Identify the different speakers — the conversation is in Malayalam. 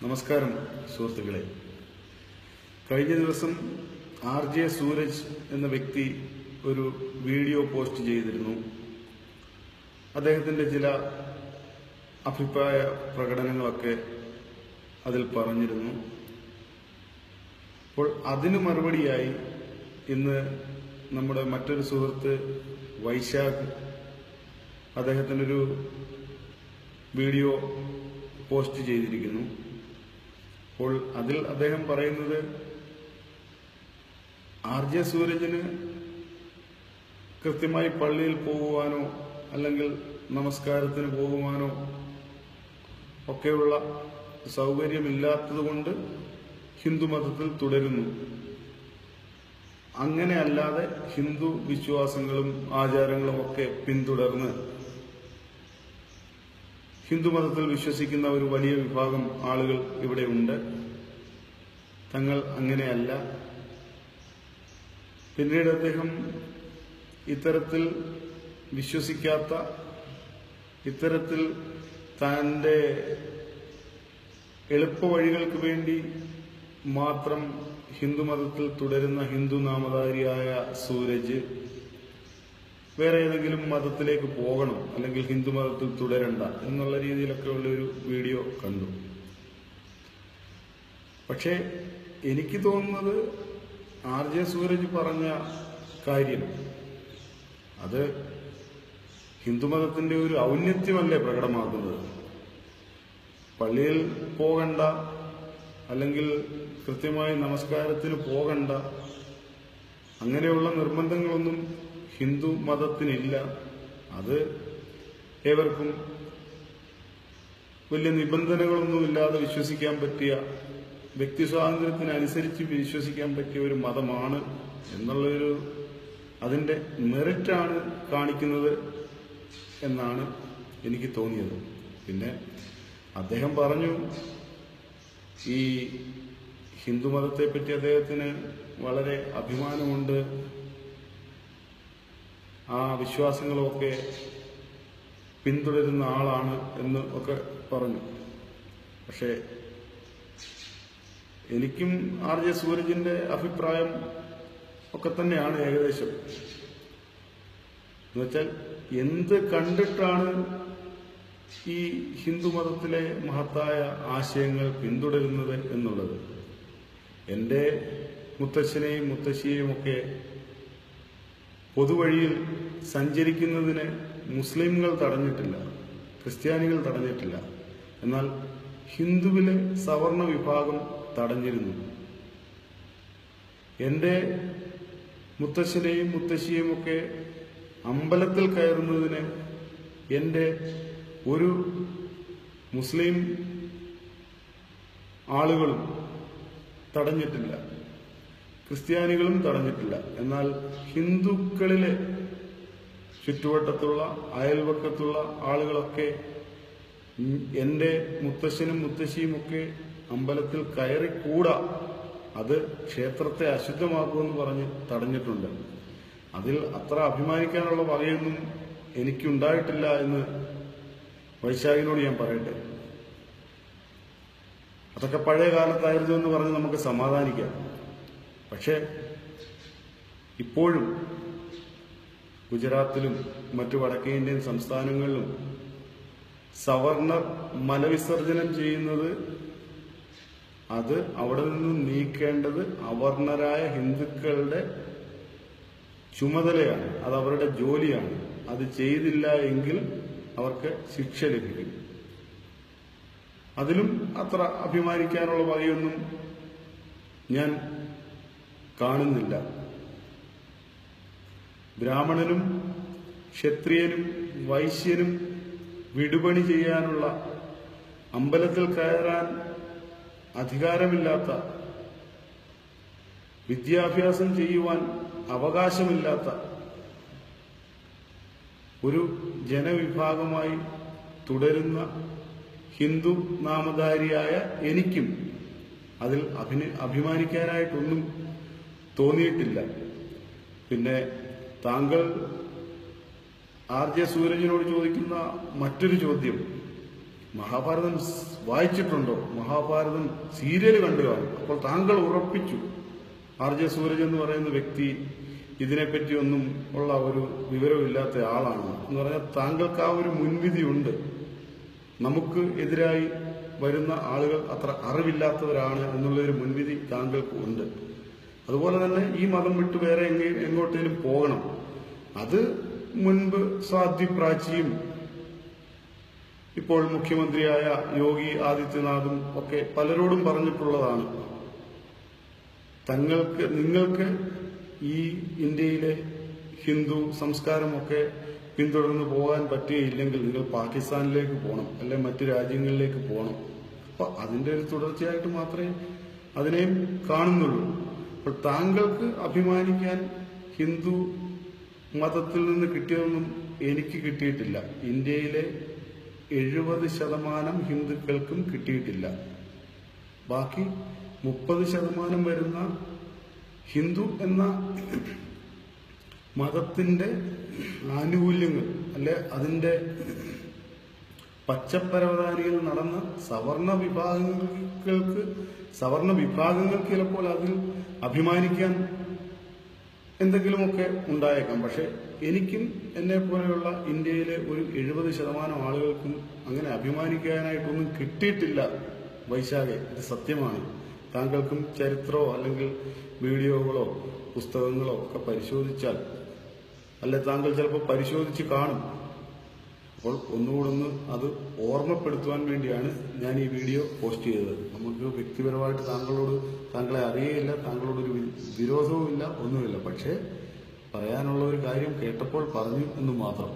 Speaker 1: നമസ്കാരം സുഹൃത്തുക്കളെ. കഴിഞ്ഞ ദിവസം RJ സൂരജ് എന്ന വ്യക്തി ഒരു വീഡിയോ പോസ്റ്റ് ചെയ്തിരുന്നു. അദ്ദേഹത്തിന്റെ ചില അഭിപ്രായ പ്രകടനങ്ങളൊക്കെ അതിൽ പറഞ്ഞിരുന്നു. അപ്പോൾ അതിനു മറുപടിയായി ഇന്ന് നമ്മുടെ മറ്റൊരു സുഹൃത്ത് വൈശാഖ് അദ്ദേഹത്തിനൊരു വീഡിയോ പോസ്റ്റ് ചെയ്തിരിക്കുന്നു. അപ്പോൾ അതിൽ അദ്ദേഹം പറയുന്നത് RJ സൂരജിന് കൃത്യമായി പള്ളിയിൽ പോകുവാനോ അല്ലെങ്കിൽ നമസ്കാരത്തിന് പോകുവാനോ ഒക്കെയുള്ള സൗകര്യമില്ലാത്തതുകൊണ്ട് ഹിന്ദുമതത്തിൽ തുടരുന്നു. അങ്ങനെ അല്ലാതെ ഹിന്ദു വിശ്വാസങ്ങളും ആചാരങ്ങളും ഒക്കെ പിന്തുടർന്ന് ഹിന്ദുമതത്തിൽ വിശ്വസിക്കുന്ന ഒരു വലിയ വിഭാഗം ആളുകൾ ഇവിടെ ഉണ്ട്. തങ്ങൾ അങ്ങനെയല്ല. പിന്നീട് അദ്ദേഹം ഇത്തരത്തിൽ വിശ്വസിക്കാത്ത, ഇത്തരത്തിൽ തന്റെ എളുപ്പവഴികൾക്ക് വേണ്ടി മാത്രം ഹിന്ദുമതത്തിൽ തുടരുന്ന ഹിന്ദു നാമധാരിയായ സൂരജ് വേറെ ഏതെങ്കിലും മതത്തിലേക്ക് പോകണം അല്ലെങ്കിൽ ഹിന്ദുമതത്തിൽ തുടരണ്ട എന്നുള്ള രീതിയിലൊക്കെ ഉള്ളൊരു വീഡിയോ കണ്ടു. പക്ഷേ എനിക്ക് തോന്നുന്നത് RJ സൂരജ് പറഞ്ഞ കാര്യം അത് ഹിന്ദുമതത്തിന്റെ ഒരു ഔന്നത്യമല്ലേ പ്രകടമാക്കുന്നത്. പള്ളിയിൽ പോകണ്ട അല്ലെങ്കിൽ കൃത്യമായി നമസ്കാരത്തിന് പോകണ്ട അങ്ങനെയുള്ള നിർബന്ധങ്ങളൊന്നും ഹിന്ദു മതത്തിനില്ല. അത് ഏവർക്കും വലിയ നിബന്ധനകളൊന്നുമില്ലാതെ വിശ്വസിക്കാൻ പറ്റിയ, വ്യക്തി സ്വാതന്ത്ര്യത്തിനനുസരിച്ച് വിശ്വസിക്കാൻ പറ്റിയ ഒരു മതമാണ് എന്നുള്ളൊരു അതിന്റെ മെറിറ്റാണ് കാണിക്കുന്നത് എന്നാണ് എനിക്ക് തോന്നിയത്. പിന്നെ അദ്ദേഹം പറഞ്ഞു ഈ ഹിന്ദുമതത്തെപ്പറ്റി അദ്ദേഹത്തിന് വളരെ അഭിമാനമുണ്ട്, ആ വിശ്വാസങ്ങളൊക്കെ പിന്തുടരുന്ന ആളാണ് എന്ന് ഒക്കെ പറഞ്ഞു. പക്ഷെ എനിക്കും RJ സൂരജിന്റെ അഭിപ്രായം ഒക്കെ തന്നെയാണ് ഏകദേശം. എന്നുവെച്ചാൽ എന്ത് കണ്ടിട്ടാണ് ഈ ഹിന്ദുമതത്തിലെ മഹത്തായ ആശയങ്ങൾ പിന്തുടരുന്നത് എന്നുള്ളത്. എന്റെ മുത്തച്ഛനെയും മുത്തശ്ശിയെയും ഒക്കെ പൊതുവഴിയിൽ സഞ്ചരിക്കുന്നതിന് മുസ്ലിംകൾ തടഞ്ഞിട്ടില്ല, ക്രിസ്ത്യാനികൾ തടഞ്ഞിട്ടില്ല. എന്നാൽ ഹിന്ദുവിലെ സവർണ വിഭാഗം തടഞ്ഞിരുന്നു. എന്റെ മുത്തശ്ശനെയും മുത്തശ്ശിയെയും ഒക്കെ അമ്പലത്തിൽ കയറുന്നതിന് എന്റെ ഒരു മുസ്ലിം ആളുകളും തടഞ്ഞിട്ടില്ല, ക്രിസ്ത്യാനികളും തടഞ്ഞിട്ടില്ല. എന്നാൽ ഹിന്ദുക്കളിലെ ചുറ്റുവട്ടത്തുള്ള അയൽവക്കത്തുള്ള ആളുകളൊക്കെ എന്റെ മുത്തശ്ശനും മുത്തശ്ശിയും ഒക്കെ അമ്പലത്തിൽ കയറിക്കൂടാ, അത് ക്ഷേത്രത്തെ അശുദ്ധമാക്കുമെന്ന് പറഞ്ഞ് തടഞ്ഞിട്ടുണ്ട്. അതിൽ അത്ര അഭിമാനിക്കാനുള്ള വകയൊന്നും എനിക്കുണ്ടായിട്ടില്ല എന്ന് വൈശാഖിനോട് ഞാൻ പറയട്ടെ. അതൊക്കെ പഴയ കാലത്തായിരുന്നു എന്ന് പറഞ്ഞ് നമുക്ക് സമാധാനിക്കാം. പക്ഷെ ഇപ്പോഴും ഗുജറാത്തിലും മറ്റു വടക്കേ ഇന്ത്യൻ സംസ്ഥാനങ്ങളിലും സവർണർ മലവിസർജനം ചെയ്യുന്നത് അത് അവിടെ നിന്ന് നീക്കേണ്ടത് അവർണരായ ഹിന്ദുക്കളുടെ ചുമതലയാണ്, അത് അവരുടെ ജോലിയാണ്. അത് ചെയ്തില്ല എങ്കിൽ അവർക്ക് ശിക്ഷ ലഭിക്കും. അതിലും അത്ര അഭിമാനിക്കാനുള്ള വകയൊന്നും ഞാൻ കാണുന്നില്ല. ബ്രാഹ്മണനും ക്ഷത്രിയനും വൈശ്യനും വിടുപണി ചെയ്യാനുള്ള, അമ്പലത്തിൽ കയറാൻ അധികാരമില്ലാത്ത, വിദ്യാഭ്യാസം ചെയ്യുവാൻ അവകാശമില്ലാത്ത ഒരു ജനവിഭാഗമായി തുടരുന്ന ഹിന്ദു നാമധാരിയായ എനിക്കും അതിൽ അഭിമാനിക്കാനായിട്ടൊന്നും തോന്നിയിട്ടില്ല. പിന്നെ താങ്കൾ RJ സൂരജിനോട് ചോദിക്കുന്ന മറ്റൊരു ചോദ്യം, മഹാഭാരതം വായിച്ചിട്ടുണ്ടോ? മഹാഭാരതം സീരിയൽ കണ്ടു കാണും. അപ്പോൾ താങ്കൾ ഉറപ്പിച്ചു RJ സൂരജ് എന്ന് പറയുന്ന വ്യക്തി ഇതിനെപ്പറ്റി ഒന്നും ഉള്ള ഒരു വിവരമില്ലാത്ത ആളാണ് എന്ന് പറഞ്ഞാൽ താങ്കൾക്ക് ആ ഒരു മുൻവിധി ഉണ്ട്. നമുക്ക് എതിരായി വരുന്ന ആളുകൾ അത്ര അറിവില്ലാത്തവരാണ് എന്നുള്ളൊരു മുൻവിധി താങ്കൾക്ക് ഉണ്ട്. അതുപോലെ തന്നെ ഈ മതം വിട്ട് വേറെ എങ്ങോട്ടേലും പോകണം. അത് മുൻപ് സാധ്വി പ്രാച്ചിയും ഇപ്പോൾ മുഖ്യമന്ത്രിയായ യോഗി ആദിത്യനാഥും ഒക്കെ പലരോടും പറഞ്ഞിട്ടുള്ളതാണ്. നിങ്ങൾക്ക് ഈ ഇന്ത്യയിലെ ഹിന്ദു സംസ്കാരമൊക്കെ പിന്തുടർന്ന് പോകാൻ പറ്റുകയില്ലെങ്കിൽ നിങ്ങൾ പാകിസ്ഥാനിലേക്ക് പോകണം, അല്ലെങ്കിൽ മറ്റു രാജ്യങ്ങളിലേക്ക് പോകണം. അപ്പൊ അതിന്റെ ഒരു തുടർച്ചയായിട്ട് മാത്രമേ അതിനെയും കാണുന്നുള്ളൂ. അപ്പോൾ താങ്കൾക്ക് അഭിമാനിക്കാൻ ഹിന്ദു മതത്തിൽ നിന്ന് കിട്ടിയതൊന്നും എനിക്ക് കിട്ടിയിട്ടില്ല. ഇന്ത്യയിലെ 70% ഹിന്ദുക്കൾക്കും കിട്ടിയിട്ടില്ല. ബാക്കി 30% വരുന്ന ഹിന്ദു എന്ന മതത്തിന്റെ ആനുകൂല്യങ്ങൾ അല്ലെ അതിന്റെ പച്ചപ്പരവതാനികൾ നടന്ന സവർണ വിഭാഗങ്ങൾക്ക് ചിലപ്പോൾ അതിൽ അഭിമാനിക്കാൻ എന്തെങ്കിലുമൊക്കെ ഉണ്ടായേക്കാം. പക്ഷെ എനിക്കും എന്നെ പോലെയുള്ള ഇന്ത്യയിലെ ഒരു 70% ആളുകൾക്കും അങ്ങനെ അഭിമാനിക്കാനായിട്ടൊന്നും കിട്ടിയിട്ടില്ല. വൈശാഖെ, ഇത് സത്യമാണ്. താങ്കൾക്കും ചരിത്രമോ അല്ലെങ്കിൽ വീഡിയോകളോ പുസ്തകങ്ങളോ ഒക്കെ പരിശോധിച്ചാൽ, അല്ലെ താങ്കൾ ചിലപ്പോൾ പരിശോധിച്ച് കാണും. അപ്പോൾ ഒന്നുകൂടൊന്ന് അത് ഓർമ്മപ്പെടുത്തുവാൻ വേണ്ടിയാണ് ഞാൻ ഈ വീഡിയോ പോസ്റ്റ് ചെയ്തത്. നമുക്ക് വ്യക്തിപരമായിട്ട് താങ്കളെ അറിയയില്ല, താങ്കളോടൊരു വിരോധവും ഇല്ല, ഒന്നുമില്ല. പക്ഷേ പറയാനുള്ള ഒരു കാര്യം കേട്ടപ്പോൾ പറഞ്ഞു എന്ന് മാത്രം.